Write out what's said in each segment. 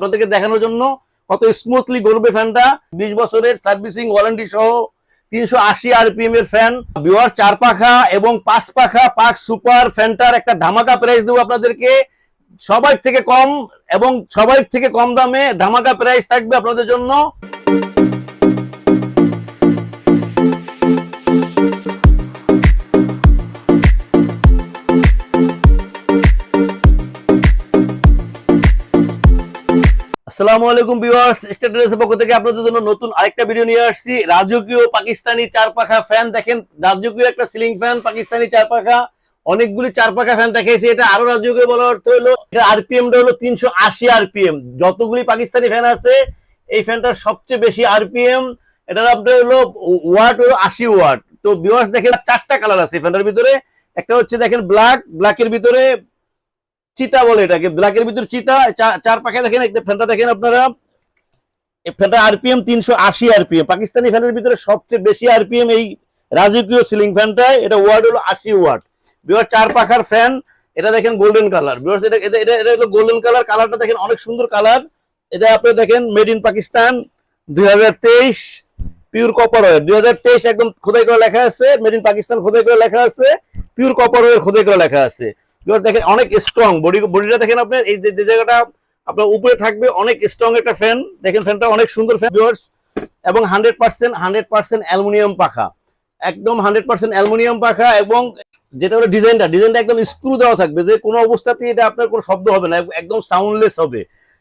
আপনাদেরকে দেখানোর জন্য কত স্মুথলি ঘুরবে ফ্যানটা। 20 বছরের সার্ভিসিং ওয়ারেন্টি সহ 380 আরপিএম এর ফ্যান। ভিউয়ার 4 পাখা এবং 5 পাখা পাক সুপার ফ্যানটার একটা ধামাকা প্রাইস দেবো আপনাদেরকে, সবার থেকে কম এবং সবার থেকে কম দামে ধামাকা প্রাইস থাকবে আপনাদের জন্য। আসসালামু আলাইকুম ভিউয়ার্স, স্ট্যাটাসের পক্ষ থেকে আপনাদের জন্য নতুন আরেকটা ভিডিও নিয়ে আসছি। রাজকীয় পাকিস্তানি 4 পাখা ফ্যান দেখেন, রাজকীয় একটা সিলিং ফ্যান পাকিস্তানি 4 পাখা। অনেকগুলি 4 পাখা ফ্যান দেখাইছি, এটা আরো রাজকীয় বলার অর্থ হলো এটা আরপিএমটা হলো 380 আরপিএম। যতগুলি পাকিস্তানি ফ্যান আছে এই ফ্যানটার সবচেয়ে বেশি আরপিএম। এটার আপনার হলো ওয়াট হলো 80 ওয়াট। তো ভিউয়ার্স দেখেন 4টা কালার আছে ফ্যানটার ভিতরে। একটা হচ্ছে দেখেন ব্ল্যাকের ভিতরে চিতা বলে এটাকে, ব্ল্যাকের ভিতরে চিতা। 4 পাখা দেখেন, একটা ফ্যানটা দেখেন আপনারা, এই ফ্যানটা আরপিএম 380 আরপিএম। পাকিস্তানি ফ্যানের ভিতরে সবচেয়ে বেশি আরপিএম এই রাজকীয় সিলিং ফ্যানটায়। এটা ওয়াট হলো 80 ওয়াট। ভিউয়ার 4 পাখার ফ্যান, এটা দেখেন গোল্ডেন কালার। ভিউয়ার্স এটা হলো গোল্ডেন কালার, কালারটা দেখেন অনেক সুন্দর কালার। এটা আপনি দেখেন made in Pakistan 2023 pure copper wire. 2023 একদম খোদাই করে লেখা আছে, মেড ইন পাকিস্তান খোদাই করে লেখা আছে, পিওর কপার ওয়্যার খোদাই করে লেখা আছে। দেখেন অনেক স্ট্রং বডিটা দেখেন আপনার, এই যে জায়গাটা আপনার উপরে থাকবে অনেক স্ট্রং একটা ফ্যান। দেখেন ফ্যানটা অনেক সুন্দর ফ্যান ভিউয়ার্স, এবং 100% অ্যালুমিনিয়াম পাখা, একদম 100% অ্যালুমিনিয়াম পাখা। এবং যেটা হলো ডিজাইনটা একদম স্ক্রু দেওয়া থাকবে, যে কোনো অবস্থাতেই এটা আপনার কোনো শব্দ হবে না, একদম সাউন্ডলেস হবে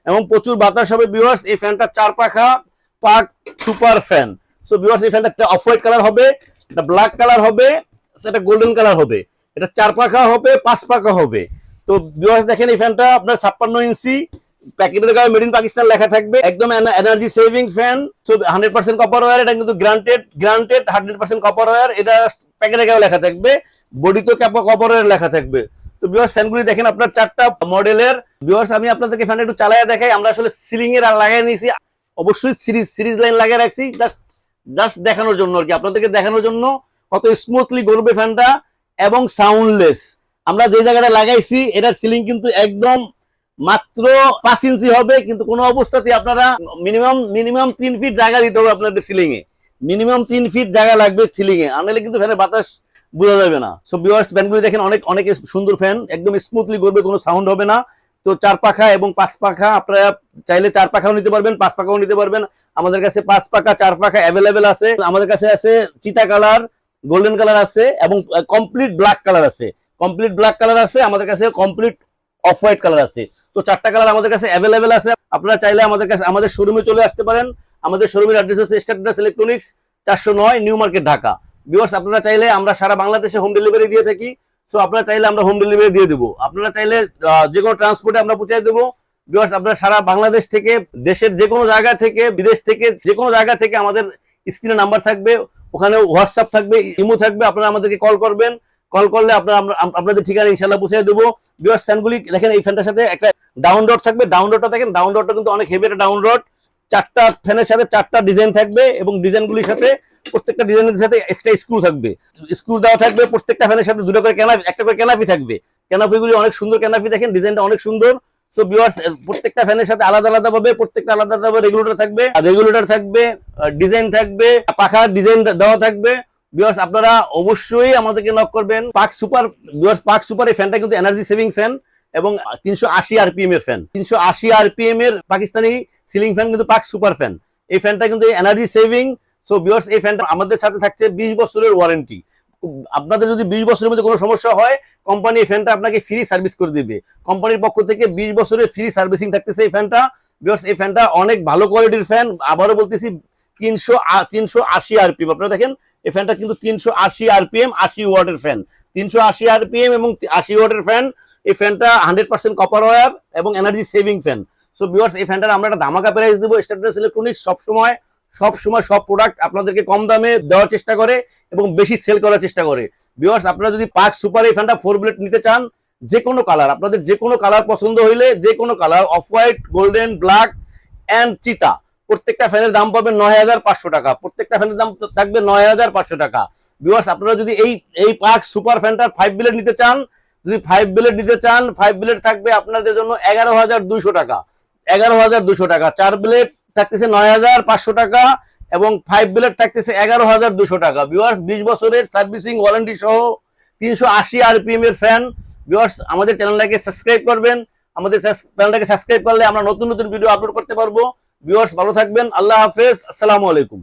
এবং প্রচুর বাতাস হবে ভিউয়ার্স। এই ফ্যানটা 4 পাখা পাক সুপার ফ্যান। সো ভিউয়ার্স এই ফ্যানটা অফ হোয়াইট কালার হবে, এটা ব্ল্যাক কালার হবে, সেটা গোল্ডেন কালার হবে। এটা 4 পাখা হবে, 5 পাখা হবে। তো ভিউয়ার্স দেখেন এই ফ্যানটা আপনার 56 ইঞ্চি, প্যাকেটের গায়ে মেড ইন পাকিস্তান লেখা থাকবে, একদম energy saving fan. So 100% copper wire, এটা কিন্তু গ্রান্টেড 100% কপার ওয়্যার। এটা প্যাকেটের গায়ে লেখা থাকবে, বডিতে কপার ওয়্যার লেখা থাকবে। তো ভিউয়ার্স ফ্যানগুলি দেখেন আপনার 4টা মডেলের। ভিউয়ার্স আমি আপনাদেরকে ফ্যানটা একটু চালায়া দেখাই। আমরা আসলে সিলিং এর লাগাই নিয়েছি, অবশ্যই সিরিজ লাইন লাগিয়ে রাখছি জাস্ট দেখানোর জন্য আর কি, আপনাদেরকে দেখানোর জন্য কত স্মুথলি ঘুরবে ফ্যানটা এবং সাউন্ডলেস। আমরা যে জায়গাটা লাগাইছি এটার সিলিং কিন্তু একদম মাত্র 5 ইঞ্চি হবে, কিন্তু কোনো অবস্থাতে আপনারা মিনিমাম 3 ফিট জায়গা দিতে হবে আপনাদের সিলিং এ, মিনিমাম 3 ফিট জায়গা লাগবে সিলিং এ, আনলে কিন্তু ফ্যানের বাতাস বোঝা যাবে না। সো ভিউয়ার্স ফ্যানগুলি দেখেন অনেক সুন্দর ফ্যান, একদম স্মুথলি ঘুরবে, কোনো সাউন্ড হবে না। তো 4 পাখা এবং 5 পাখা, আপনারা চাইলে 4 পাখাও নিতে পারবেন, 5 পাখাও নিতে পারবেন। আমাদের কাছে 5 পাখা 4 পাখা অ্যাভেলেবেল আছে। আমাদের কাছে আছে চিতা কালার, গোল্ডেন কালার আছে এবং কমপ্লিট ব্ল্যাক কালার আছে, আমাদের কাছে কমপ্লিট অফ হোয়াইট কালার আছে। তো 4টা কালার আমাদের কাছে অ্যাভেলেবেল আছে। আপনারা চাইলে আমাদের শোরুমে চলে আসতে পারেন। আমাদের শোরুমের অ্যাড্রেস হচ্ছে status electronics 409 new market Dhaka. Viewers আপনারা চাইলে আমরা সারা বাংলাদেশে হোম ডেলিভারি দিয়ে থাকি। সো আপনারা চাইলে আমরা হোম ডেলিভারি দিয়ে দেবো, আপনারা চাইলে যে কোনো ট্রান্সপোর্টে আমরা পৌঁছে দেবো। ভিউয়ার্স আপনারা সারা বাংলাদেশ থেকে, দেশের যে কোনো জায়গা থেকে, বিদেশ থেকে, যে কোনো জায়গা থেকে আমাদের স্ক্রিনে নাম্বার থাকবে, ওখানে হোয়াটসঅ্যাপ থাকবে, ইমো থাকবে, আপনারা আমাদেরকে কল করবেন। কল করলে আপনাদের ঠিকানা ইনশাআল্লাহ পৌঁছে দেবো। ভিউয়ার্স ফ্যানগুলি দেখেন, এই ফ্যানটার সাথে একটা ডাউন রড থাকবে, ডাউন রডটা দেখেন, ডাউন রডটা কিন্তু অনেক হেভি একটা ডাউন রড। 4টা ফ্যানের সাথে 4টা ডিজাইন থাকবে এবং ডিজাইনগুলির সাথে প্রত্যেকটা ডিজাইনের সাথে এক্সট্রা স্ক্রু থাকবে, স্ক্রু দেওয়া থাকবে। প্রত্যেকটা ফ্যানের সাথে দুটো করে একটা করে ক্যানাপি থাকবে। ক্যানাপিগুলি অনেক সুন্দর ক্যানাপি, দেখেন ডিজাইনটা অনেক সুন্দর। সো ভিউয়ার্স প্রত্যেকটা ফ্যানের সাথে আলাদা ভাবে রেগুলেটর থাকবে, ডিজাইন থাকবে, পাখার ডিজাইন দেওয়া থাকবে। ভিউয়ার্স আপনারা অবশ্যই আমাদেরকে নক করবেন। পাক সুপার এই ফ্যানটা কিন্তু এনার্জি সেভিং ফ্যান এবং 380 আরপিএম এর ফ্যান, 380 আরপিএম এর পাকিস্তানি সিলিং ফ্যান কিন্তু পাক সুপার ফ্যান। এই ফ্যানটা কিন্তু এনার্জি সেভিং। সো ভিউয়ার্স এই ফ্যানটা আমাদের সাথে থাকছে 20 বছরের ওয়ারেন্টি। আপনাদের যদি 20 বছরের মধ্যে কোনো সমস্যা হয়, কোম্পানি এই ফ্যানটা আপনাকে ফ্রি সার্ভিস করে দিবে। কোম্পানির পক্ষ থেকে 20 বছরের ফ্রি সার্ভিসিং থাকতেছে এই ফ্যানটা। ভিউয়ার্স এই ফ্যানটা অনেক ভালো কোয়ালিটির ফ্যান, আবারও বলতেছি 380 আরপিএম। আপনারা দেখেন এই ফ্যানটা কিন্তু 380 আরপিএম 80 ওয়াটের ফ্যান, 380 আরপিএম এবং 80 ওয়াটের ফ্যান। এই ফ্যানটা 100% কপার ওয়্যার এবং energy saving fan. So viewers এই ফ্যানটার আমরা একটা ধামাকা প্রাইস দেবো। স্ট্যাটাস ইলেকট্রনিক্স সবসময় সব প্রোডাক্ট আপনাদেরকে কম দামে দেওয়ার চেষ্টা করে এবং বেশি সেল করার চেষ্টা করে। ভিউয়ার্স আপনারা যদি পাক সুপার এই ফ্যানটা 4 ব্লেড নিতে চান, যে কোনো কালার, আপনাদের যে কোনো কালার পছন্দ হইলে, যে কোনো colour, off white, golden, black and চিতা, প্রত্যেকটা ফ্যানের দাম পাবেন 9500 টাকা। প্রত্যেকটা ফ্যানের দাম থাকবে 9500 টাকা। ভিউয়ার্স আপনারা যদি এই পাক সুপার ফ্যানটা 5 ব্লেড নিতে চান, যদি 5 ব্লেড নিতে চান, 5 ব্লেড থাকবে আপনাদের জন্য 11200 টাকা। 11,200 টাকা, 4 ব্লেড থাকতেছে 9,500 টাকা এবং 5 ব্লেড থাকতেছে 11,200 টাকা। ভিউয়ার্স 20 বছরের সার্ভিসিং ওয়ারেন্টি সহ 380 আরপিএম এর ফ্যান। ভিউয়ার্স আমাদের চ্যানেলটাকে সাবস্ক্রাইব করবেন, আমাদের চ্যানেলটাকে সাবস্ক্রাইব করলে আমরা নতুন নতুন ভিডিও আপলোড করতে পারবো। ভিউয়ার্স ভালো থাকবেন, আল্লাহ হাফেজ, আসসালামু আলাইকুম।